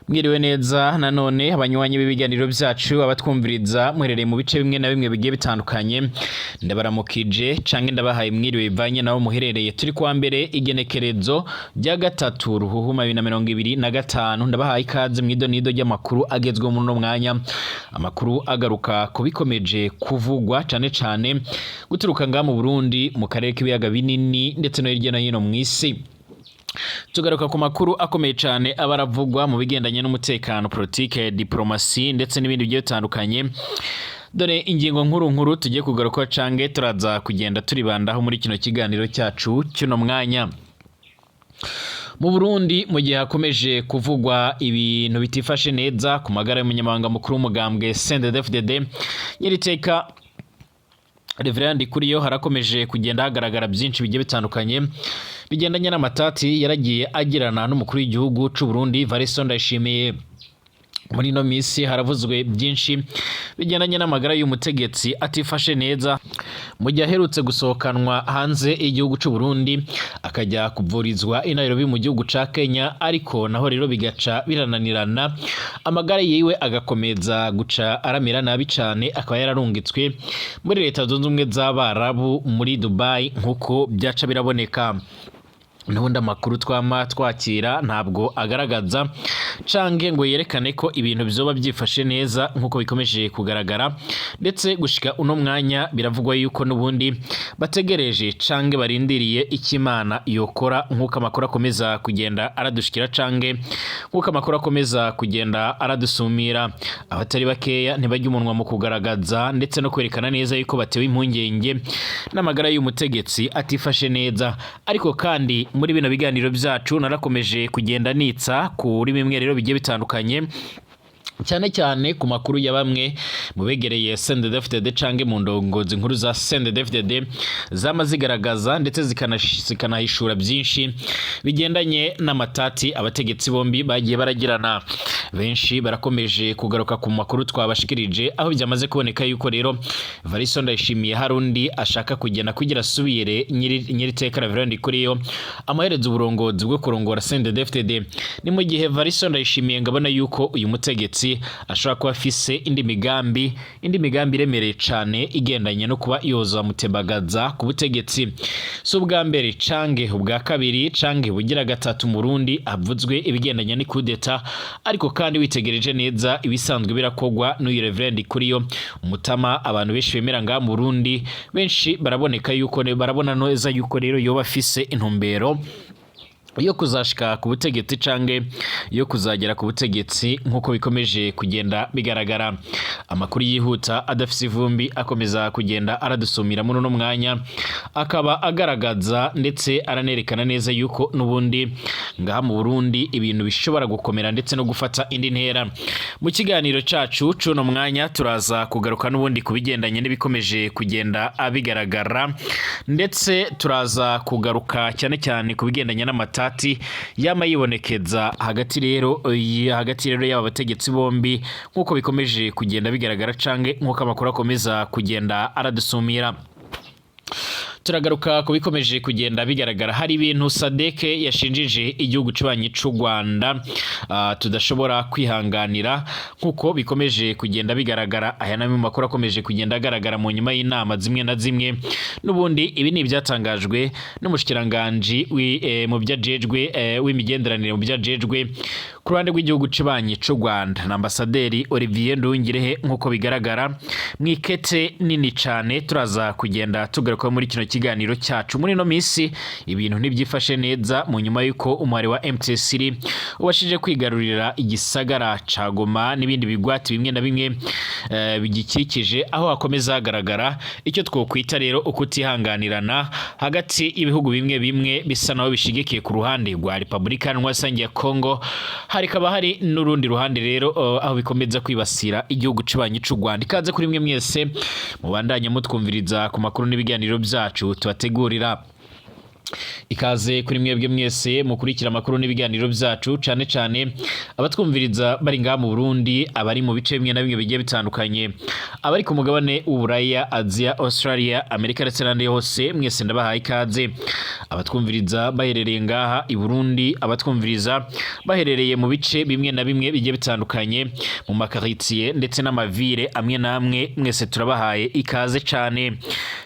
Mwiriwe neza nanone abanywanyi b'ibiganiro byacu abatwumviriza muherereye mu bice bimwe na bimwe bigiye bitandukanye ndabaramukije canke ndabahaye mwiriwe bivanye naho muherereye turi kwa mbere igenekerezo rya gatatu ruhuhuma 2025 ndabahaye ikaze mw'idonido ry'amakuru agezwe mu no mwanya amakuru agaruka kubikomeje kuvugwa cane guturuka nga mu Burundi mu karere k'ibiyaga binini ndetse no hirya no hino mw'isi. Tugaruka ku makuru akomeye cyane abaravugwa mu bigendanye n'umutekano, politike, diplomasi ndetse n'ibindi bigiye bitandukanye. Dore ingingo nkuru tugiye kugaruka cange turaza kugenda turibandaho muri kino kiganiro cyacu cy'uno mwanya. Mu Burundi mu gihe hakomeje kuvugwa ibintu bitifashe neza ku magara y'umunyamabanga mukuru w'umugambwe CNDD-FDD nyiriteka Evariste Ndayishimiye harakomeje kugenda hagaragara byinshi bigiye bitandukanye bigendanye n'amatati yaragiye agirana n'umukuru w'igihugu c'u Burundi Evariste Ndayishimiye. Muri no misi haravuzwe byinshi bigendanye n'amagara y'umutegetsi atifashe neza mu gihe aherutse gusohokanwa hanze igihugu c'u Burundi akajya kuvurizwa i Nairobi mu gihugu ca Kenya, ariko naho rero bigaca birananirana amagara yiwe agakomeza guca aramira nabi cane, akaba yararungitswe muri leta zunze ubumwe z'Abarabu muri Dubai nkuko byaca biraboneka. Nubundi amakuru twakira ntabwo agaragaza canke ngo yerekane ko ibintu bizoba byifashe neza nkuko bikomeje kugaragara, ndetse gushika uno mwanya biravugwa yuko nubundi bategereje canke barindiriye ikimana yokora nkuko amakuru akomeza kugenda aradushikira canke nkuko amakuru akomeza kugenda aradusumira. Abatari bakeya ntibajya umunwa mu kugaragaza ndetse no kwerekana neza yuko batewe impungenge n'amagara y'umutegetsi atifashe neza, ariko kandi muri bino biganiro byacu narakomeje kugenda nitsa kuri bimwe rero bigiye bitandukanye cyane ku makuru ya bamwe mu begereye CNDD-FDD canke mu ndongozi nkuru za CNDD-FDD zama zigaragaza ndetse zikanahishura byinshi bigendanye n'amatati abategetsi bombi bagiye baragirana. Benshi barakomeje kugaruka ku makuru twabashikirije aho byamaze kuboneka yuko rero Evariste Ndayishimiye harundi ashaka kugenda kugira subire nyiriteka Evariste Ndayishimiye amaherezo uburongozi bwo kurongora CNDD-FDD. Ni mu gihe Evariste Ndayishimiye ngabona yuko uyu mutegetsi ashobora kuba afise indi migambi iremereye cane igendanye no kuba yoza mutebagaza ku butegetsi. So ubwa mbere cange ubwa kabiri cange bugira gatatu mu Burundi havuzwe ibigendanye ni kudeta, ariko kandi witegereje neza ibisanzwe birakogwa n'uyu Evariste Ndayishimiye umutama abantu benshi bemera nga mu Burundi benshi baraboneka yuko barabona neza yuko rero yoba afise intumbero yo kuzashika ku butegetsi cange yo kuzagera ku butegetsi nkuko bikomeje kugenda bigaragara. Amakuru yihuta adafise ivumbi akomeza kugenda aradusumira muri no mwanya, akaba agaragaza ndetse aranerekana neza yuko nubundi ngaha mu Burundi ibintu bishobora gukomera ndetse no gufata indi ntera. Mu kiganiro cacu c'uno mwanya turaza kugaruka nubundi kubigendanye n'ibikomeje kugenda abigaragara, ndetse turaza kugaruka cyane kubigendanye n'amata yama yibonekeza hagati rero y'aba bategetsi bombi nkuko bikomeje kugenda bigaragara cange nkuko amakuru akomeza kugenda aradusumira. Turagaruka kubikomeje kugenda bigaragara hari ibintu Sadeke yashinjije igihugu c'ubanyi c'u Rwanda tudashobora kwihanganira nkuko bikomeje kugenda bigaragara. Aya namwe makuru akomeje kugenda agaragara mu nyuma y'inama zimwe na zimwe. Nubundi ibi ni ibyatangajwe n'umushikiranganje mu byajejwe w'imigenderanire mu byajejwe ku ruhande rw'igihugu c'ubanyi c'u Rwanda na ambasaderi Olivier Nduhungirehe nkuko bigaragara mwikete nini cane. Turaza kugenda tugaruka muri kino kiganiro cyacu. Muri no misi ibintu ntibyifashe neza mu nyuma yuko umwari wa MTC ubashije kwigarurira igisagara ca Goma n'ibindi bigwati bimwe na bimwe bigikikije, aho hakomeza hagaragara icyo twokwita rero ukutihanganirana hagati y'ibihugu bimwe bisa naho bishigikiye ku ruhande rwa Republika Iharanira ya Kongo, harikaba hari n'urundi ruhande rero aho bikomeza kwibasira igihugu c'ubanyi c'u Rwanda. Ikaze kuri mwe mwese mubandanye mutwumviriza ku makuru n'ibiganiro byacu tubategurira. Ikaze kuri mwebwe mwese mukurikira amakuru n'ibiganiro byacu cyane cyane abatwumviriza bari ngaha mu Burundi, abari mu bice bimwe na bimwe bigiye bitandukanye, abari ku mugabane w'Uburaya, Asia, Australia, Amerika ndetse n'andi hose, mwese ndabahaye ikaze. Abatwumviriza baherereye ngaha i Burundi, abatwumviriza baherereye mu bice bimwe na bimwe bigiye bitandukanye, mu makaritiye ndetse n'amavire amwe namwe, mwese turabahaye ikaze cyane.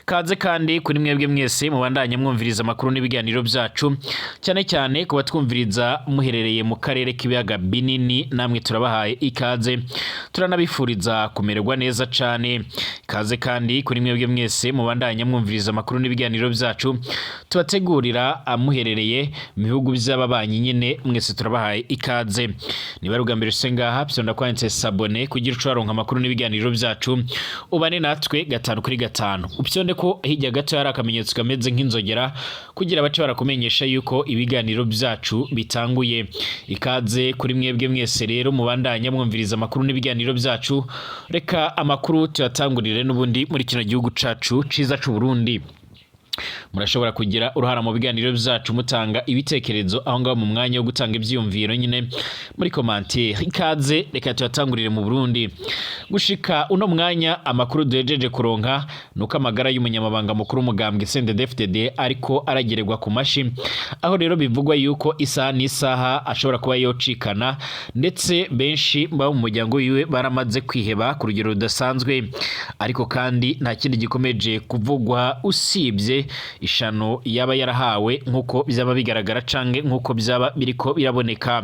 Kaze kandi kuri mwebwe mwese mubandanye mwumviriza amakuru n'ibiganiro byacu, cyane cyane ku batwumviriza muherereye mu karere k'ibiyaga binini, namwe turabahaye ikaze, turanabifuriza kumererwa neza cyane. Kaze kandi kuri mwebwe mwese mubandanye mwumviriza amakuru n'ibiganiro byacu tubategurira muherereye mu bihugu by'ababanyi, nyine mwese turabahaye ikaze. Niba ari ubwambere usengaha byonda kwanditse sabone kugira ucaronka amakuru n'ibiganiro byacu, ubane natwe 5 kuri 5. Upyonde ko hirya gato hari akamenyetso kameze nk'inzogera kugira bace barakumenyesha yuko ibiganiro byacu bitanguye. Ikaze kuri mwebwe mwese rero mubandanya mwumviriza amakuru n'ibiganiro byacu. Reka amakuru tuyatangurire n'ubundi muri kino gihugu cacu ciza c'u Burundi. Murashobora kugira uruhara mu biganiro byacu mutanga ibitekerezo aho ngaho mu mwanya wo gutanga ivyiyumviro nyine muri commentaire. Ikaze, reka tuyatangurire mu Burundi. Gushika uno mwanya amakuru duhejeje kuronka nuko amagara y'umunyamabanga mukuru umugambwe CNDD-FDD ariko aragererwa ku mashi, aho rero bivugwa yuko isaha n'isaha ashobora kuba yocikana, ndetse benshi mu muryango wiwe baramaze kwiheba ku rugero rudasanzwe. Ariko kandi nta kindi gikomeje kuvugwa usibye ishano yaba yarahawe nkuko byaba bigaragara canke nkuko byaba biriko biraboneka.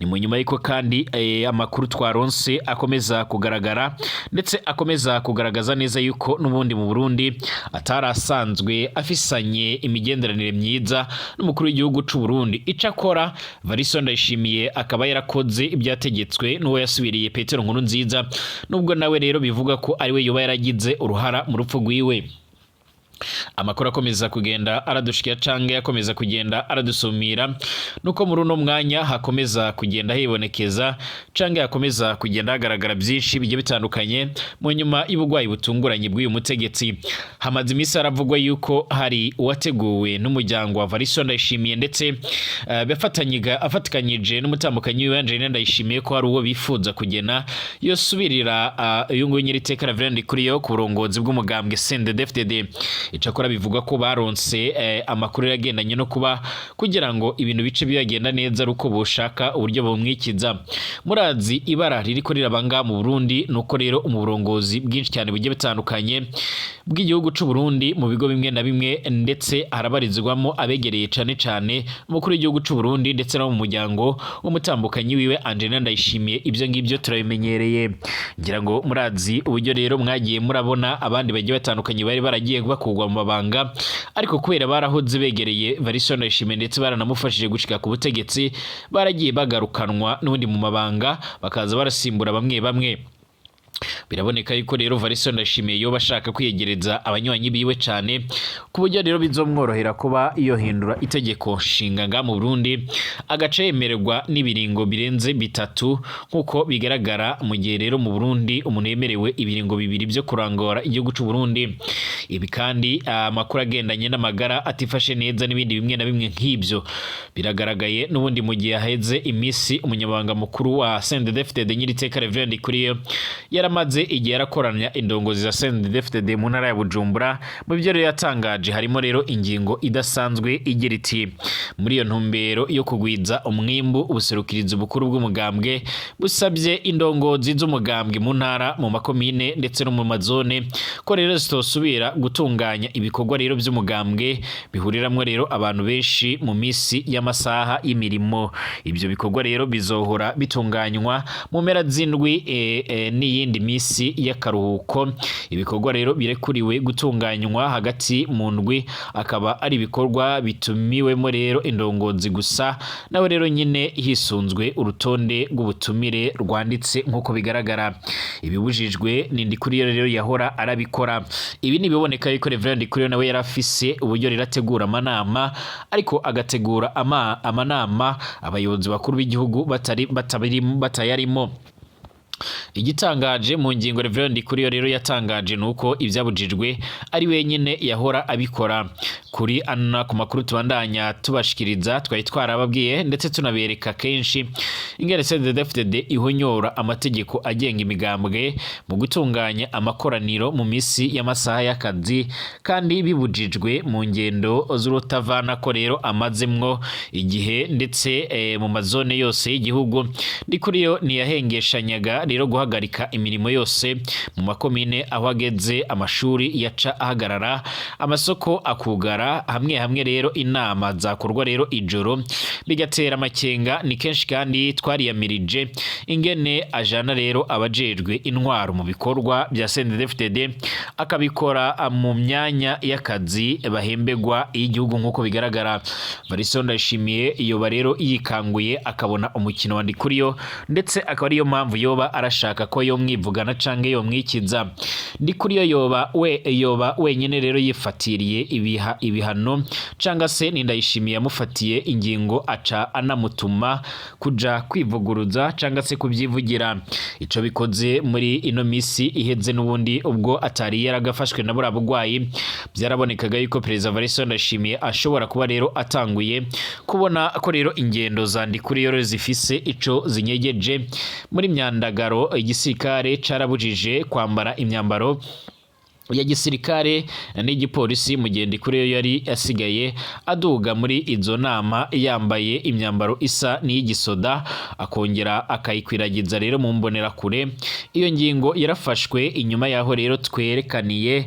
Ni mu nyuma y'iko kandi amakuru twaronse akomeza kugaragara, ndetse akomeza kugaragaza neza yuko n'ubundi mu Burundi atarasanzwe afisanye imigenderanire myiza n'umukuru w'igihugu c'u Burundi. Icakora Evariste Ndayishimiye akaba yarakoze ibyategetswe n'uwo yasubiriye Petero Nkurunziza, nubwo nawe rero bivuga ko ari we yoba yaragize uruhara mu rupfu rwiwe. Amakuru akomeza kugenda aradushikira canke akomeza kugenda aradusumira nuko muri uno mwanya hakomeza kugenda hibonekeza canke hakomeza kugenda hagaragara byinshi bigiye bitandukanye mu nyuma y'ubugwayi butunguranye bw'uyu mutegetsi. Hamaze imisi haravugwa yuko hari uwateguwe n'umuryango wa Evariste Ndayishimiye, ndetse afatikanyije n'umutambukanyi w'Evariste Ndayishimiye ko hari uwo bifuza kugena yosubirira uyu nguyu nyiriteka ndikuriyo ku burongozi bw'umugambwe CNDD-FDD. Icakora bivuga ko baronse amakuru yagendanye no kuba kugira ngo ibintu bice bibagenda neza ruko boshaka uburyo bumwikiza. Murazi ibara ririko rirabanga mu Burundi, nuko rero umurongozi bwinshi cyane bugiye bitandukanye bw'igihugu c'u Burundi mu bigo bimwe na bimwe, ndetse harabarizwamo abegereye cyane cyane umukuru w'igihugu c'u Burundi ndetse no mu muryango w'umutambukanyi wiwe Angelina Ndayishimiye. Ibyo ngibyo turabimenyereye, ngira ngo murazi uburyo rero mwagiye murabona abandi bagiye batandukanye bari baragiye bakugwa mu mabanga, ariko kubera barahoze begereye Evariste Ndayishimiye ndetse baranamufashije gushika ku butegetsi, baragiye bagarukanwa n'ubundi mu mabanga bakaza barasimbura bamwe bamwe. Biraboneka yuko rero Evariste Ndayishimiye yoba ashaka kwiyegereza abanywanyi biwe cyane, ku buryo rero bizomworohera kuba iyo hindura itegeko nshinga nga mu Burundi agace yemererwa n'ibiringo birenze 3 nkuko bigaragara, mu gihe rero mu Burundi umuntu yemerewe ibiringo 2 byo kurangora igihugu c'u Burundi. Ibi kandi amakuru agendanye n'amagara atifashe neza n'ibindi bimwe na bimwe nk'ibyo biragaragaye n'ubundi mu gihe aheze imisi umunyamabanga mukuru wa CNDD-FDD nyiriteka Evariste Ndayishimiye yaramaze igihe yarakoranya indongozi za CNDD-FDD mu ntara ya Bujumbura. Mu byo rero yatangaje harimo rero ingingo idasanzwe igira iti: muri iyo ntumbero yo kugwiza umwimbu, ubuserukirizi bukuru bw'umugambwe busabye indongozi z'umugambwe mu ntara, mu makomine ndetse no mu mazone ko rero zitosubira gutunganya ibikorwa rero by'umugambwe bihuriramwe rero abantu benshi mu misi y'amasaha y'imirimo. Ibyo bikorwa rero bizohora bitunganywa mu mpera z'indwi n'iyindi misi y'akaruhuko. Ibikorwa rero birekuriwe gutunganywa hagati mu ndwi, akaba ari ibikorwa bitumiwemo rero indongozi gusa, nawe rero nyine hisunzwe urutonde rw'ubutumire rwanditse nk'uko bigaragara. Ibibujijwe ni ndikuriyo rero yahora arabikora. Ibi ni biboneka yuko Evariste Ndayishimiye nawe yarafise uburyo rirategura amanama, ariko agategura amanama abayobozi bakuru b'igihugu batayarimo. Igitangaje mu ngingo Evariste Ndayishimiye rero yatangaje nuko ivyabujijwe ari wenyene yahora abikora. Kuri ana ku makuru tubandanya tubashikiriza twari twarababwiye ndetse tunabereka kenshi ingere CNDD-FDD ihonyora amategeko agenga imigambwe mu gutunganya amakoraniro mu misi y'amasaha y'akazi kandi bibujijwe mu ngendo z'urutavana ko rero amazemwo igihe ndetse mu mazone yose y'igihugu. Ndikuriyo niyahengeshanyaga rero guhagarika imirimo yose mu makomine aho ageze, amashuri yaca ahagarara, amasoko akugara, hamwe rero inama zakorwa rero ijoro bigatera amakenga. Ni kenshi kandi twariyamirije ingene ajana rero abajejwe intwaro mu bikorwa bya CNDD-FDD akabikora mu myanya y'akazi bahembegwa y'igihugu nk'uko bigaragara. Evariste Ndayishimiye yoba rero yikanguye akabona umukino wa Ndikuriyo ndetse akaba ariyo mpamvu yoba arashaka ko yo mwivugana canke yo mwikiza. Ndikuriyo yoba wenyene rero yifatiriye ibihano canga se ni Ndayishimiye yamufatiye ingingo aca anamutuma kuja kwivuguruza canga se kubyivugira. Ico bikoze muri ino misi iheze n'ubundi ubwo atari yaragafashwe na burabugwayi byarabonekaga yuko Perezida Evariste Ndayishimiye ashobora kuba rero atanguye kubona ko rero ingendo za Ndikuriyo zifise ico zinyegeje. Muri myandagaro igisirikare carabujije kwambara imyambaro ya gisirikare n'igipolisi mu gihe Ndikuriyo yari asigaye aduga muri izo nama yambaye imyambaro isa n'iyigisoda akongera akayikwiragiza rero mu mbonera kure. Iyo ngingo yarafashwe inyuma yaho rero twerekaniye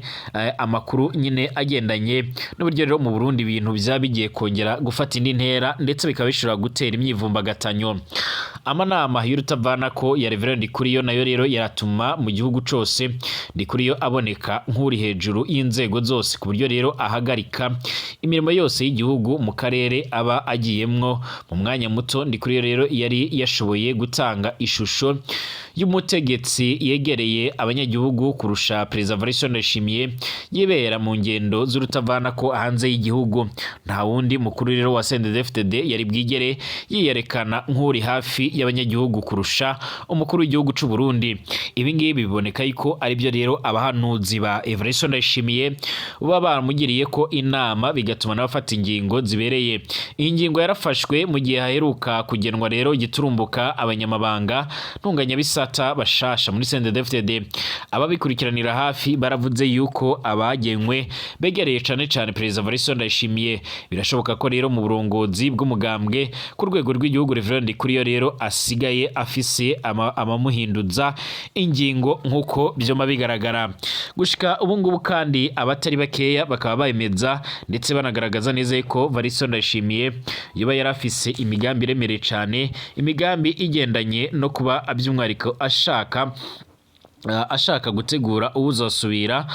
amakuru nyine agendanye n'uburyo rero mu Burundi ibintu byabigiye kongera gufata indi ntera ndetse bikaba bishobora gutera imyivumbagatanyo. Amanama y'urutavana ko ya Evariste Ndayishimiye nayo rero yaratuma mu gihugu cose Ndikuriyo aboneka nk'uri hejuru y'inzego zose ku buryo rero ahagarika imirimo yose y'igihugu mu karere aba agiyemwo mu mwanya muto. Ndikuriyo rero yari yashoboye gutanga ishusho y'umutegetsi yegereye abanyagihugu kurusha Perezida Evariste Ndayishimiye yibera mu ngendo z'urutavana ko hanze y'igihugu. Nta wundi mukuru rero wa CNDD-FDD yari bwigere yiyerekana nk'uri hafi y'abanyagihugu kurusha umukuru w'igihugu c'u Burundi. Ibi ngibi biboneka yuko ari byo rero abahanuzi ba Evariste Ndayishimiye baba baramugiriye ko inama bigatuma n'abafata ingingo zibereye. Iyi ngingo yarafashwe mu gihe haheruka kugenwa rero giturumbuka abanyamabanga ntunganya bisata bashasha muri CNDD-FDD. Ababikurikiranira hafi baravuze yuko abagenwe begereye cane Perezida Evariste Ndayishimiye. Birashoboka ko rero mu burongozi bw'umugambwe ku rwego rw'igihugu Evariste Ndayishimiye rero asigaye afise amamuhinduza ingingo nk'uko byoma bigaragara. Gushika ubungubu kandi abatari bakeya bakaba bayemeza ndetse banagaragaza neza ko Evariste Ndayishimiye yoba yarafise imigambi iremereye cane, imigambi igendanye no kuba by'umwariko ashaka gutegura uzosubira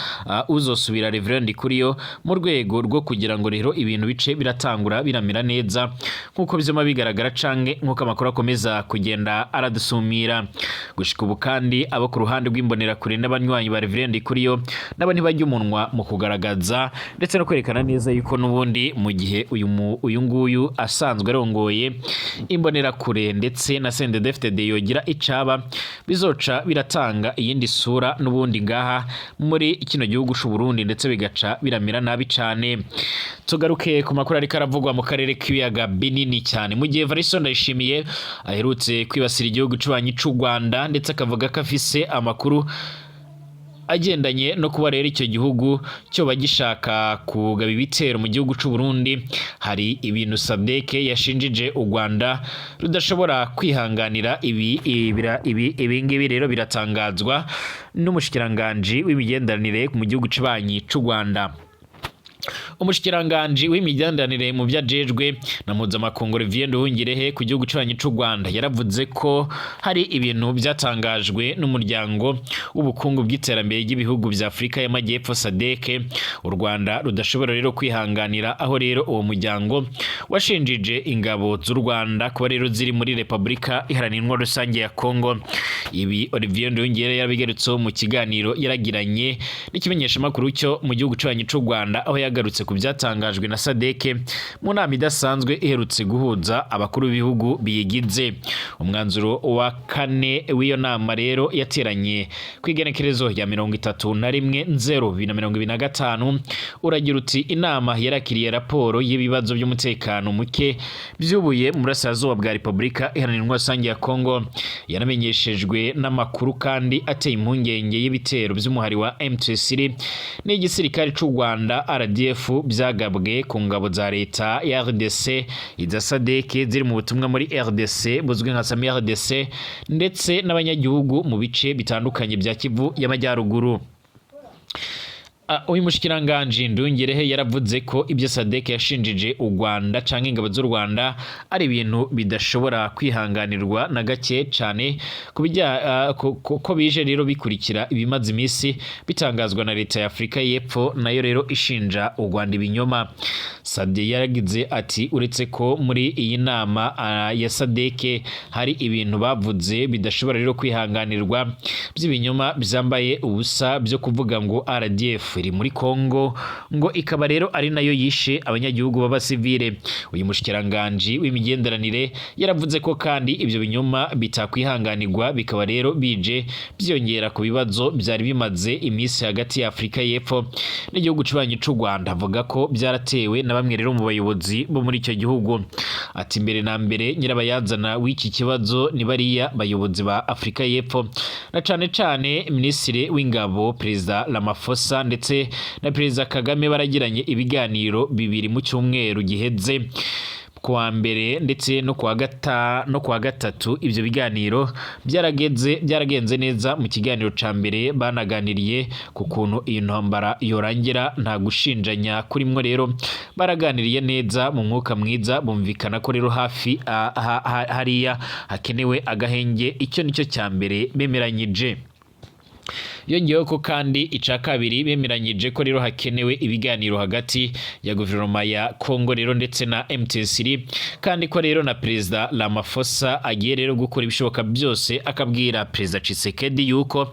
Evariste Ndayishimiye mu rwego rwo kugira ngo rero ibintu bice biratangura biramira neza nkuko bizoma bigaragara canke nkuko amakuru akomeza kugenda aradusumira. Gushika ubu kandi abo ku ruhande rw'imbonera kure n'abanywanyi ba Evariste Ndayishimiye nabo ntibajya umunwa mu kugaragaza ndetse no kwerekana neza yuko n'ubundi mu gihe uyu nguyu asanzwe arongoye imbonera kure ndetse na CNDD-FDD yogira icaba bizoca biratanga iyindi sura n'ubundi ngaha muri kino gihugu c'u Burundi ndetse bigaca biramira nabi cane. Tugaruke ku makuru ariko aravugwa mu karere k'ibiyaga binini cyane mu gihe Evariste Ndayishimiye aherutse kwibasira igihugu c'ubanyi c'u Rwanda ndetse akavuga ko afise amakuru agendanye no kuba rero icyo gihugu cyo bagishaka kugaba ibitero mu gihugu c'u Burundi. Hari ibintu SADC yashinjije u Rwanda rudashobora kwihanganira. Ibi ngibi rero biratangazwa n'umushikiranganje w'imigenderanire mu gihugu c'ubanyi c'u Rwanda. Umushikiranganje w'imigenderanire mu byajejwe na mpuzamakungu Nduhungirehe ku gihugu c'ubanyi c'u Rwanda yaravuze ko hari ibintu byatangajwe n'umuryango w'ubukungu bw'iterambere ry'ibihugu bya Afrika y'Amajyepfo SADC u Rwanda rudashobora rero kwihanganira, aho rero uwo muryango washinjije ingabo z'u Rwanda kuba rero ziri muri Repubulika Iharanira Rusange ya Kongo. ibi Olivier Nduhungirehe yarabigarutseho mu kiganiro yaragiranye n'ikimenyesha makuru cyo mu gihugu cy'u Rwanda, aho yagarutse ku byatangajwe na SADC mu nama idasanzwe iherutse guhuza abakuru b'ibihugu biyigize. Umwanzuro wa kane w'iyo nama rero yateranye ku igenekerezo ya 31/0/2025 uragira uti inama yarakiriye raporo y'ibibazo by'umutekano muke byubuye mu burasirazuba bwa Repubulika Iharanira Rusange ya Kongo. Yanamenyeshejwe n'amakuru kandi ateye impungenge y'ibitero by'umuhari wa M23 n'igisirikare cy'u Rwanda RDF byagabwe ku ngabo za leta ya RDC iza SADC ziri mu butumwa muri RDC buzwi nka Sami RDC ndetse n'abanyagihugu mu bice bitandukanye bya Kivu y'Amajyaruguru. Uyu mushikiranganje Nduhungirehe yaravuze ko ibyo SADC yashinjije u Rwanda canke ingabo z'u Rwanda ari ibintu bidashobora kwihanganirwa na gake cyane kubijya ko bije rero bikurikira ibimaze imisi bitangazwa na leta ya Afrika y'Epfo nayo rero ishinja u Rwanda ibinyoma. SADC yaragize ati uretse ko muri iyi nama ya SADC hari ibintu bavuze bidashobora rero kwihanganirwa by'ibinyoma byambaye ubusa byo kuvuga ngo RDF iri muri Kongo ngo ikaba rero ari nayo yishe abanyagihugu b'abasivile. Uyu mushikiranganje w'imigenderanire yaravuze ko kandi ibyo binyoma bitakwihanganirwa bikaba rero bije byongera ku bibazo byari bimaze imisi hagati ya Afrika y'Epfo n'igihugu cy'u Rwanda. Avuga ko byaratewe na bamwe rero mu bayobozi bo muri icyo gihugu. Ati mbere na mbere nyirabayazana w'iki kibazo ni bariya bayobozi ba Afrika y'Epfo na cane minisitiri w'ingabo Perezida Ramaphosa ndetse na Perezida Kagame baragiranye ibiganiro bibiri mu cyumweru giheze kuwa mbere ndetse no kuwa gatatu. Ibyo biganiro byaragenze neza. Mu kiganiro ca mbere banaganiriye ku kuntu iyi ntambara yorangira nta gushinjanya kurimwo, rero baraganiriye neza mu mwuka mwiza, bumvikana ko rero hafi hariya hakenewe agahenge. Icyo nicyo cya mbere bemeranyije. Yongeyeho ko kandi ica kabiri bemeranyije ko rero hakenewe ibiganiro hagati ya guverinoma ya Kongo rero ndetse na M23 kandi ko rero na Perezida Ramaphosa agiye rero gukora ibishoboka byose akabwira Perezida Tshisekedi yuko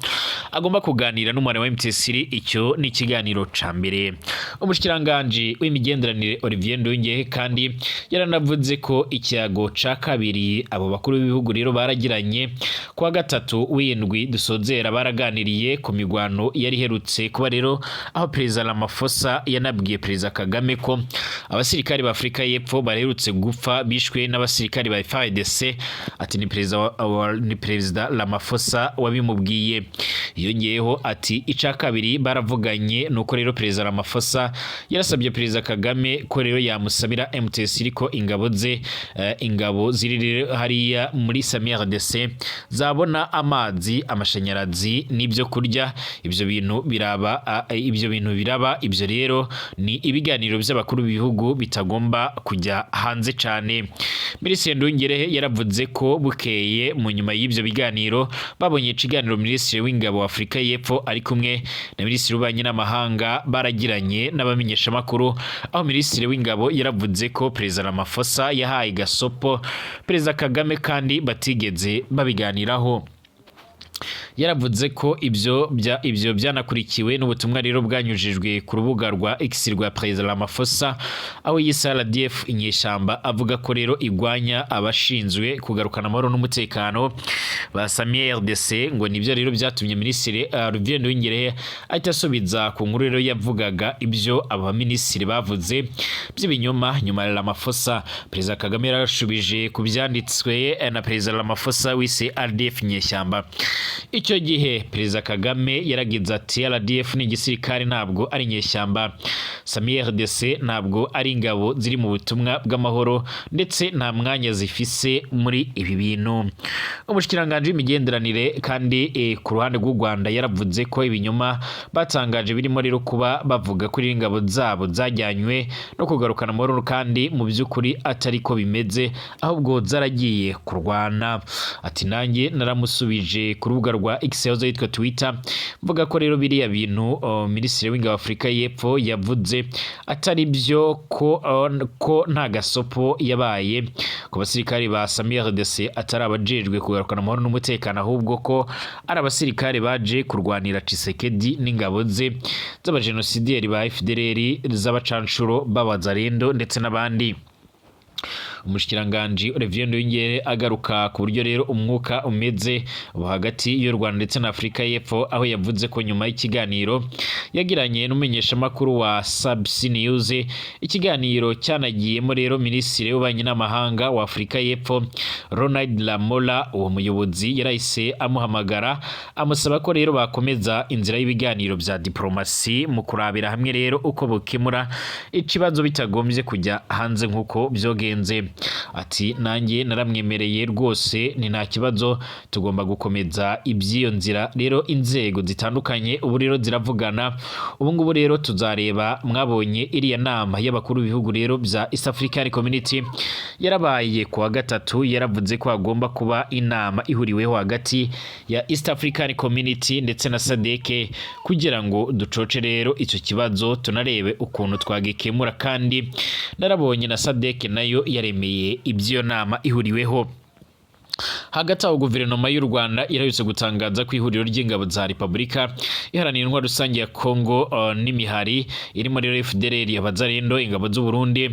agomba kuganira n'umwana wa M23. Icyo ni ikiganiro ca mbere. Umushikiranganje w'imigenderanire Olivier Nduhungirehe kandi yaranavuze ko ikiyago ca kabiri abo bakuru b'ibihugu rero baragiranye kwa gatatu w'indwi dusozera baraganiriye ku migwano yari herutse kuba rero, aho Perezida Ramaphosa yanabwiye Perezida Kagame ko abasirikari ba Afrika y'Epfo baherutse gupfa bishwe n'abasirikari ba FARDC. Ati ni Perezida Ramaphosa wabimubwiye. Yongeyeho ati ica kabiri baravuganye nuko rero Perezida Ramaphosa yarasabye Perezida Kagame ko rero yamusabira M23 ko ingabo ziri hariya muri Sami RDC zabona amazi, amashanyarazi n'ibyo kurya. Ibyo bintu biraba. Ibyo rero ni ibiganiro by'abakuru b'ibihugu bitagomba kujya hanze cyane. Minisitiri Nduhungirehe yaravuze ko bukeye mu nyuma y'ibyo biganiro babonye ikiganiro Minisitiri w'ingabo wa Afrika y'Epfo ari kumwe na Minisitiri w'ububanyi n'amahanga baragiranye n'abamenyesha makuru, aho Minisitiri w'ingabo yaravuze ko Perezida Ramaphosa yahaye gasopo Perezida Kagame kandi batigeze babiganiraho. Yaravuze ko ibyo byanakurikiwe n'ubutumwa rero bwanyujijwe ku rubuga rwa X rwa Perezida Ramaphosa, aho yise RDF inyeshamba, avuga ko rero igwanya abashinzwe kugarukana amahoro n'umutekano basamiye RDC. Ngo nibyo rero byatumye Minisitiri Olivier Nduhungirehe ahita asubiza ku nkuru rero yavugaga ibyo aba minisitiri bavuze by'ibinyoma nyuma ya Ramaphosa. Perezida Kagame yarashubije ku byanditswe na Perezida Ramaphosa wise RDF inyeshyamba. Icyo gihe Perezida Kagame yaragize ati RDF ni igisirikare ntabwo ari inyeshyamba. Sami RDC ntabwo ari ingabo ziri mu butumwa bw'amahoro ndetse nta mwanya zifise muri ibi bintu. Umushikiranganje w'imigenderanire kandi ku ruhande rw'u Rwanda yaravuze ko ibinyoma batangaje birimo rero kuba bavuga kuri ingabo zabo zajyanywe no kugarukana amahoro kandi mu by'ukuri atari ko bimeze, ahubwo zaragiye kurwana. Ati nanjye naramusubije kuri rubuga rwa X yitwa Twitter mvuga ko rero biriya bintu minisitiri w'ingabo Afrika y'Epfo yavuze atari byo ko nta gasopo yabaye ku basirikare ba SAMIRDC atari abajejwe kugarukana amahoro n'umutekano ahubwo ko ari abasirikare baje kurwanira Tshisekedi n'ingabo ze z'abajenosideri ba FDLR z'abacanshuro b'abazarendo ndetse n'abandi. Umushikiranganje Olivier Nduhungire agaruka ku buryo rero umwuka umeze hagati y'u Rwanda ndetse na Afrika y'Epfo aho yavuze ko nyuma y'ikiganiro yagiranye n'umumenyesha makuru wa SABC News ikiganiro cyanagiyemo rero minisitiri w'ububanyi n'amahanga wa Afrika y'Epfo Ronald Lamola uwo muyobozi yarahise amuhamagara amusaba ko rero bakomeza inzira y'ibiganiro bya diplomasi mu kurabira hamwe rero uko bukemura ikibazo bitagombye kujya hanze nkuko byogenze. Ati nanjye naramwemereye rwose ni nta kibazo tugomba gukomeza iby'iyo nzira rero inzego zitandukanye ubu rero ziravugana ubu ngubu rero tuzareba mwabonye iriya nama y'abakuru b'ibihugu rero bya East African Community yarabaye ku wa gatatu yaravuze ko hagomba kuba inama ihuriweho hagati ya East African Community ndetse na SADC kugira ngo ducoce rero icyo kibazo tunarebe ukuntu twagikemura kandi narabonye na SADC nayo yaremeye ibyo nama ihuriweho. Hagati aho guverinoma y'u Rwanda irayutse gutangaza ko ihuriro ry'ingabo za Repubulika iharanira intwaro rusange ya Kongo n'imihari irimo rero FDLR abazarendo ingabo z'u Burundi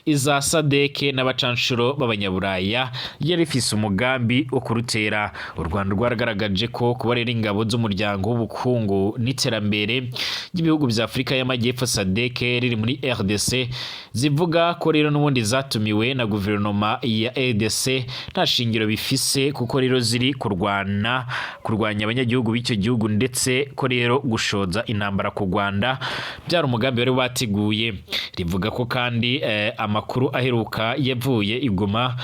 iza SADC n'abacanshuro b'abanyaburaya yari ifise umugambi wo kurutera. U Rwanda rwaragaragaje ko kuba rero ingabo z'umuryango w'ubukungu n'iterambere ry'ibihugu bya Afrika y'Amajyepfo SADC riri muri RDC zivuga ko rero n'ubundi zatumiwe na guverinoma ya RDC nta shingiro bifise kuko rero ziri kurwanya abanyagihugu b'icyo gihugu ndetse ko rero gushoza intambara ku Rwanda byari umugambi wari bateguye. Rivuga ko kandi amakuru aheruka yavuye igoma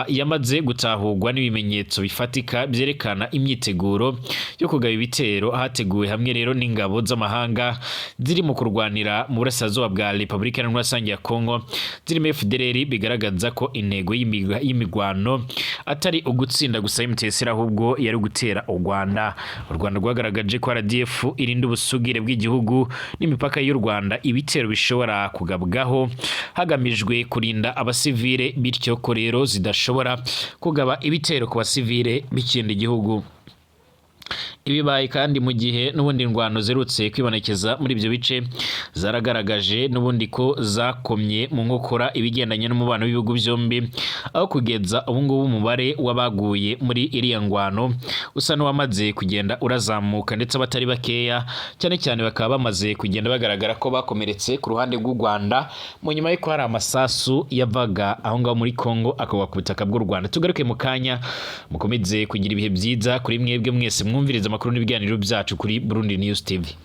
yamaze gutahurwa n'ibimenyetso bifatika byerekana imyiteguro yo kugaba ibitero hateguwe hamwe rero n'ingabo z'amahanga ziri mu kurwanira mu burasirazuba bwa Repubulika Iharanira Rusange ya Kongo zirimo FDLR bigaragaza ko intego y'imigwano atari ugutsinda gusa MTS ahubwo yari gutera u Rwanda. U Rwanda rwagaragaje ko RDF irinda ubusugire bw'igihugu n'imipaka y'u Rwanda ibitero bishobora kugabwaho hagamijwe kurinda abasivile bityo ko rero zidashobora kugaba ibitero ku basivile b'ikindi gihugu. Ibibaye kandi mu gihe n'ubundi ndwano zerutse kwibonekeza muri ibyo bice zaragaragaje n'ubundi ko zakomye mu nkokora ibigendanye n'umubano w'ibihugu byombi aho kugeza ubu ngubu umubare w'abaguye muri iriya ngwano usa n'uwamaze kugenda urazamuka ndetse abatari bakeya cyane cyane bakaba bamaze kugenda bagaragara ko bakomeretse ku ruhande rw'u Rwanda mu nyuma y'uko hari amasasu yavaga aho ngaho muri Kongo akagwa ku butaka bw'u Rwanda. Tugaruke mu kanya mukomeze kugira ibihe byiza kuri mwebwe mwese mwumviriza amakuru n'ibiganiro byacu kuri Burundi News TV.